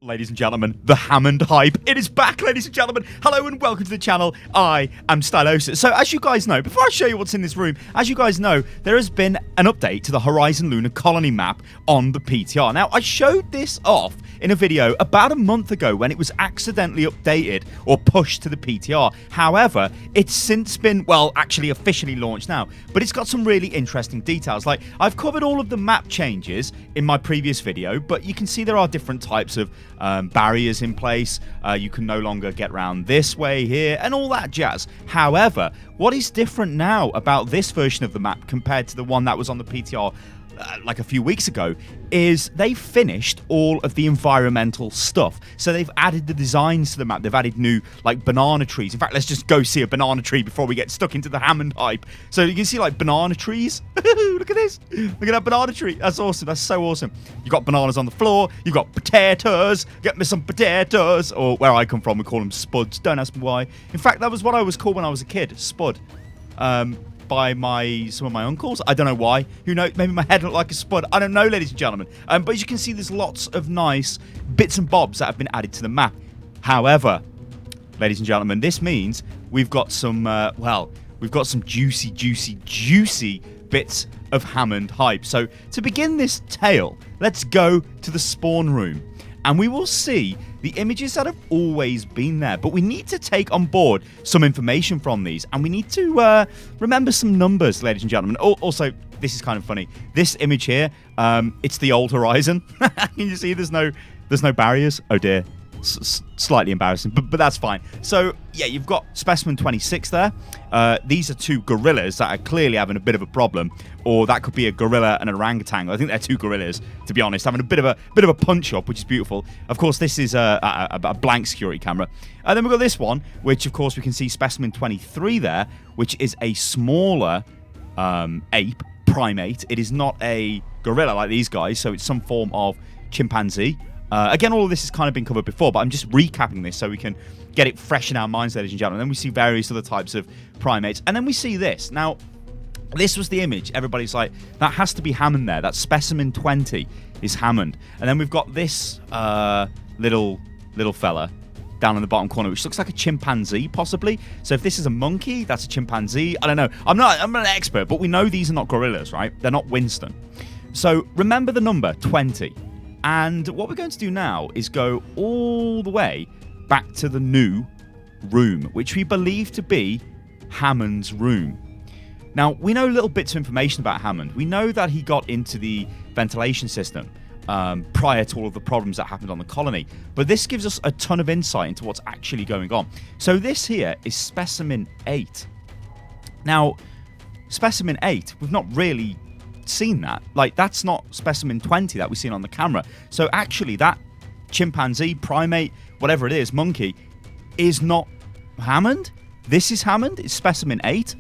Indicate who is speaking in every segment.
Speaker 1: Ladies and gentlemen, the Hammond hype. It is back, ladies and gentlemen. Hello and welcome to the channel. I am Stylosa. So as you guys know, before I show you what's in this room, as you guys know, there has been an update to the Horizon Lunar Colony map on the PTR. Now, I showed this off in a video about a month ago when it was accidentally updated or pushed to the PTR. However, it's since been, well, actually officially launched now, but it's got some really interesting details. Like, I've covered all of the map changes in my previous video, but you can see there are different types of barriers in place. You can no longer get around this way here and all that jazz. However, what is different now about this version of the map compared to the one that was on the PTR like a few weeks ago is they finished all of the environmental stuff. So they've added the designs to the map. They've added new like banana trees. In fact, let's just go see a banana tree before we get stuck into the Hammond hype. So you can see like banana trees. Look at this. Look at that banana tree. That's awesome. That's so awesome. You've got bananas on the floor. You've got potatoes. Get me some potatoes. Or where I come from, we call them spuds. Don't ask me why. In fact, that was what I was called when I was a kid. Spud. By some of my uncles. I don't know why. Who knows? Maybe my head looked like a spud. I don't know, ladies and gentlemen. But as you can see, there's lots of nice bits and bobs that have been added to the map. However, ladies and gentlemen, this means we've got some, we've got some juicy bits of Hammond hype. So to begin this tale, let's go to the spawn room. And we will see the images that have always been there. But we need to take on board some information from these. And we need to remember some numbers, ladies and gentlemen. Also, this is kind of funny. This image here, it's the old Horizon. Can you see there's no barriers? Oh, dear. Slightly embarrassing, but that's fine. So, yeah, you've got Specimen 26 there. These are two gorillas that are clearly having a bit of a problem. Or that could be a gorilla and an orangutan. I think they're two gorillas, to be honest, having a bit of a punch-up, which is beautiful. Of course, this is a blank security camera. And then we've got this one, which, of course, we can see Specimen 23 there, which is a smaller ape primate. It is not a gorilla like these guys, so it's some form of chimpanzee. Again, all of this has kind of been covered before, but I'm just recapping this so we can get it fresh in our minds, ladies and gentlemen. Then we see various other types of primates. And then we see this. Now, this was the image. Everybody's like, that has to be Hammond there. That Specimen 20 is Hammond. And then we've got this little fella down in the bottom corner, which looks like a chimpanzee, possibly. So if this is a monkey, that's a chimpanzee. I don't know. I'm not an expert, but we know these are not gorillas, right? They're not Winston. So remember the number 20. And what we're going to do now is go all the way back to the new room, which we believe to be Hammond's room. Now, we know little bits of information about Hammond. We know that he got into the ventilation system prior to all of the problems that happened on the colony. But this gives us a ton of insight into what's actually going on. So this here is Specimen 8. Now, Specimen 8, we've not really seen that. Like, that's not Specimen 20 that we've seen on the camera. So actually that chimpanzee, primate, whatever it is, monkey, is not Hammond. This is Hammond. It's Specimen 8.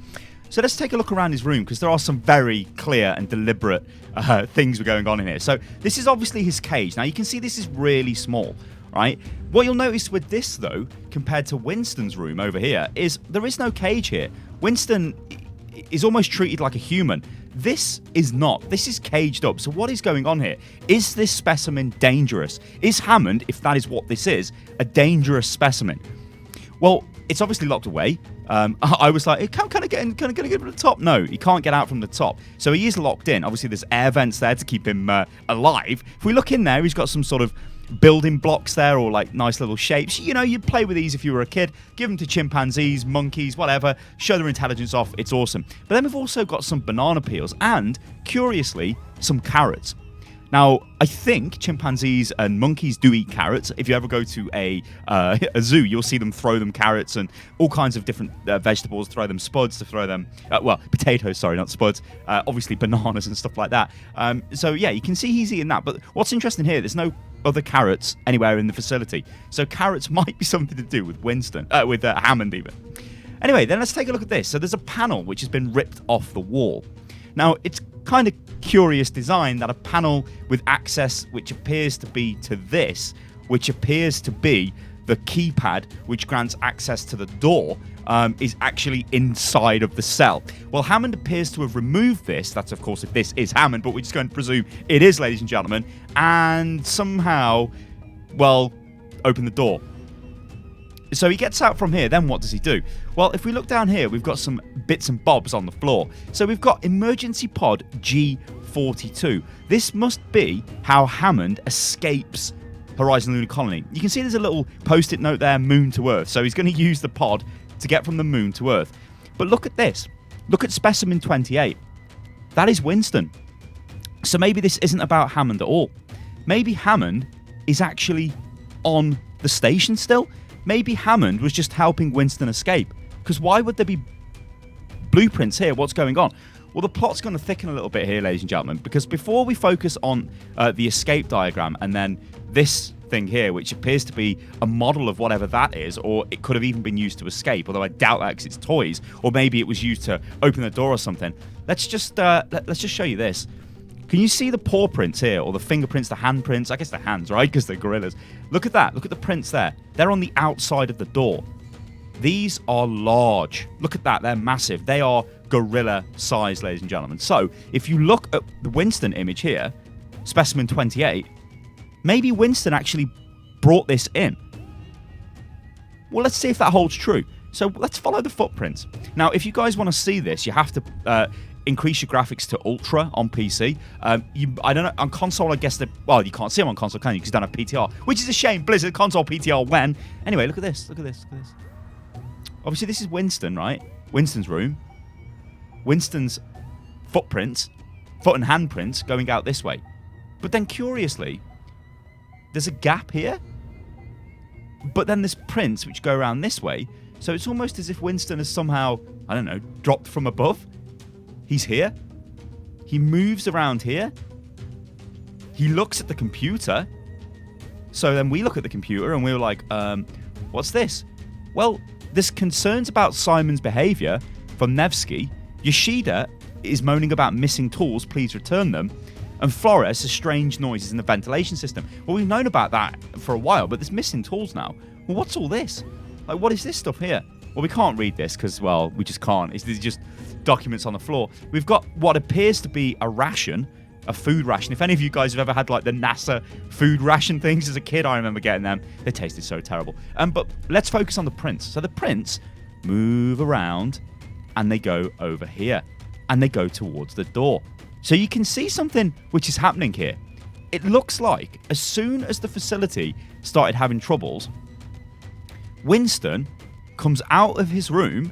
Speaker 1: So let's take a look around his room, because there are some very clear and deliberate things going on in here. So this is obviously his cage. Now you can see this is really small, right? What you'll notice with this, though, compared to Winston's room over here, is there is no cage here. Winston is almost treated like a human. This is not. This is caged up. So what is going on here? Is this specimen dangerous? Is Hammond, if that is what this is, a dangerous specimen? Well, it's obviously locked away. I was like, can I get in? Can I get to the top? No, he can't get out from the top. So he is locked in. Obviously, there's air vents there to keep him alive. If we look in there, he's got some sort of building blocks there, or like nice little shapes. You know, you'd play with these if you were a kid. Give them to chimpanzees, monkeys, whatever. Show their intelligence off. It's awesome. But then we've also got some banana peels and, curiously, some carrots. Now, I think chimpanzees and monkeys do eat carrots. If you ever go to a zoo, you'll see them throw them carrots and all kinds of different vegetables, throw them spuds, to throw them, potatoes, sorry, not spuds, obviously bananas and stuff like that. So, yeah, you can see he's eating that. But what's interesting here, there's no other carrots anywhere in the facility. So carrots might be something to do with Winston, with Hammond even. Anyway, then let's take a look at this. So there's a panel which has been ripped off the wall. Now, it's kind of curious design that a panel with access which appears to be to this, which appears to be the keypad which grants access to the door, is actually inside of the cell. Well, Hammond appears to have removed this. That's, of course, if this is Hammond, but we're just going to presume it is, ladies and gentlemen. And somehow well, open the door. So he gets out from here, then what does he do? Well, if we look down here, we've got some bits and bobs on the floor. So we've got emergency pod G42. This must be how Hammond escapes Horizon Lunar Colony. You can see there's a little post-it note there, moon to Earth. So he's going to use the pod to get from the moon to Earth. But look at this. Look at specimen 28. That is Winston. So maybe this isn't about Hammond at all. Maybe Hammond is actually on the station still. Maybe Hammond was just helping Winston escape. Because why would there be blueprints here? What's going on? Well, the plot's going to thicken a little bit here, ladies and gentlemen, because before we focus on the escape diagram and then this thing here, which appears to be a model of whatever that is, or it could have even been used to escape, although I doubt that because it's toys, or maybe it was used to open the door or something. Let's just show you this. Can you see the paw prints here, or the fingerprints, the handprints? I guess the hands, right? Because they're gorillas. Look at that. Look at the prints there. They're on the outside of the door. These are large. Look at that. They're massive. They are gorilla size, ladies and gentlemen. So if you look at the Winston image here, specimen 28, maybe Winston actually brought this in. Well, let's see if that holds true. So let's follow the footprints. Now, if you guys want to see this, you have to increase your graphics to ultra on PC. I don't know, on console, I guess well, you can't see them on console, can you? Because you don't have PTR, which is a shame. Blizzard console PTR when? Anyway, look at this. Look at this. Look at this. Obviously, this is Winston, right? Winston's room. Winston's footprints, foot and handprints going out this way. But then, curiously, there's a gap here. But then there's prints which go around this way. So it's almost as if Winston has somehow, I don't know, dropped from above. He's here. He moves around here. He looks at the computer. So then we look at the computer and we're like, what's this? Well, there's concerns about Simon's behavior from Nevsky. Yoshida is moaning about missing tools. Please return them. And Flores has strange noises in the ventilation system. Well, we've known about that for a while, but there's missing tools now. Well, what's all this? Like, what is this stuff here? Well, we can't read this because, well, we just can't. These are just documents on the floor. We've got what appears to be a ration, a food ration. If any of you guys have ever had, like, the NASA food ration things as a kid, I remember getting them. They tasted so terrible. But let's focus on the prints. So the prints move around, and they go over here, and they go towards the door. So you can see something which is happening here. It looks like as soon as the facility started having troubles, Winston comes out of his room.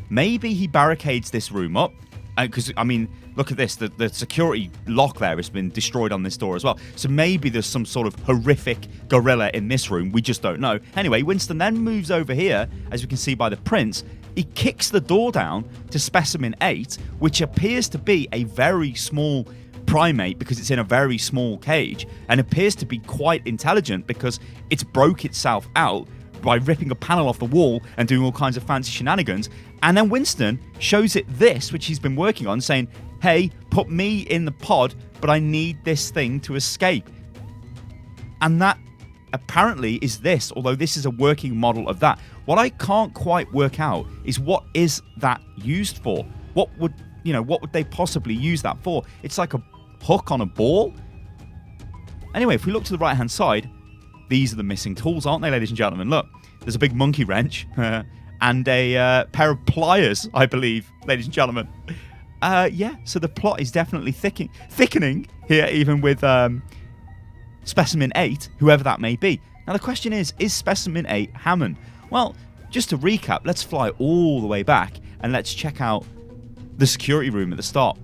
Speaker 1: Maybe he barricades this room up. Because, I mean, look at this. The security lock there has been destroyed on this door as well. So maybe there's some sort of horrific gorilla in this room. We just don't know. Anyway, Winston then moves over here, as we can see by the prints. He kicks the door down to specimen 8, which appears to be a very small primate because it's in a very small cage, and appears to be quite intelligent because it's broke itself out by ripping a panel off the wall and doing all kinds of fancy shenanigans. And then Winston shows it this, which he's been working on, saying, hey, put me in the pod, but I need this thing to escape. And that apparently is this, although this is a working model of that. What I can't quite work out is what is that used for? What would they possibly use that for? It's like a hook on a ball. Anyway, if we look to the right-hand side, these are the missing tools, aren't they, ladies and gentlemen? Look, there's a big monkey wrench and a pair of pliers, I believe, ladies and gentlemen. Yeah, so the plot is definitely thickening here, even with Specimen 8, whoever that may be. Now, the question is Specimen 8 Hammond? Well, just to recap, let's fly all the way back and let's check out the security room at the start.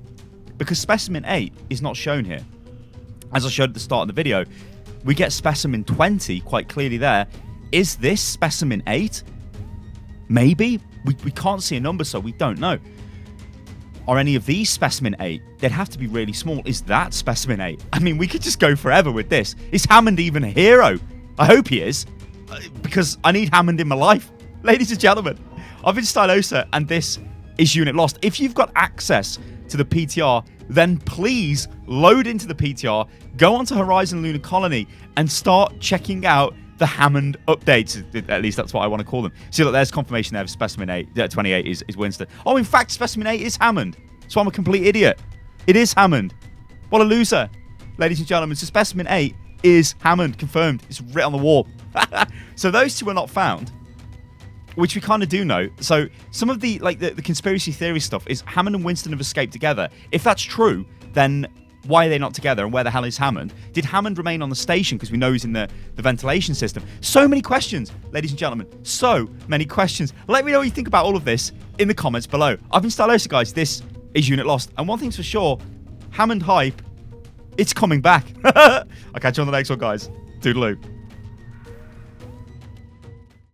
Speaker 1: Because Specimen 8 is not shown here. As I showed at the start of the video, we get Specimen 20 quite clearly there. Is this Specimen 8? Maybe. We can't see a number, so we don't know. Are any of these Specimen 8? They'd have to be really small. Is that Specimen 8? I mean, we could just go forever with this. Is Hammond even a hero? I hope he is, because I need Hammond in my life. Ladies and gentlemen, I've been Stylosa, and this is Unit Lost. If you've got access to the PTR, then please load into the PTR, go onto Horizon Lunar Colony, and start checking out the Hammond updates. At least that's what I want to call them. See, look, there's confirmation there of Specimen 8. 28 is Winston. Oh, in fact, Specimen 8 is Hammond. So I'm a complete idiot. It is Hammond. What a loser. Ladies and gentlemen, so Specimen 8 is Hammond. Confirmed. It's written on the wall. So those two are not found, which we kind of do know. So some of the the conspiracy theory stuff is Hammond and Winston have escaped together. If that's true, then why are they not together, and where the hell is Hammond? Did Hammond remain on the station because we know he's in the ventilation system? So many questions, ladies and gentlemen. So many questions. Let me know what you think about all of this in the comments below. I've been Stylosa, guys. This is Unit Lost. And one thing's for sure, Hammond hype, it's coming back. I'll catch you on the next one, guys. Toodaloo.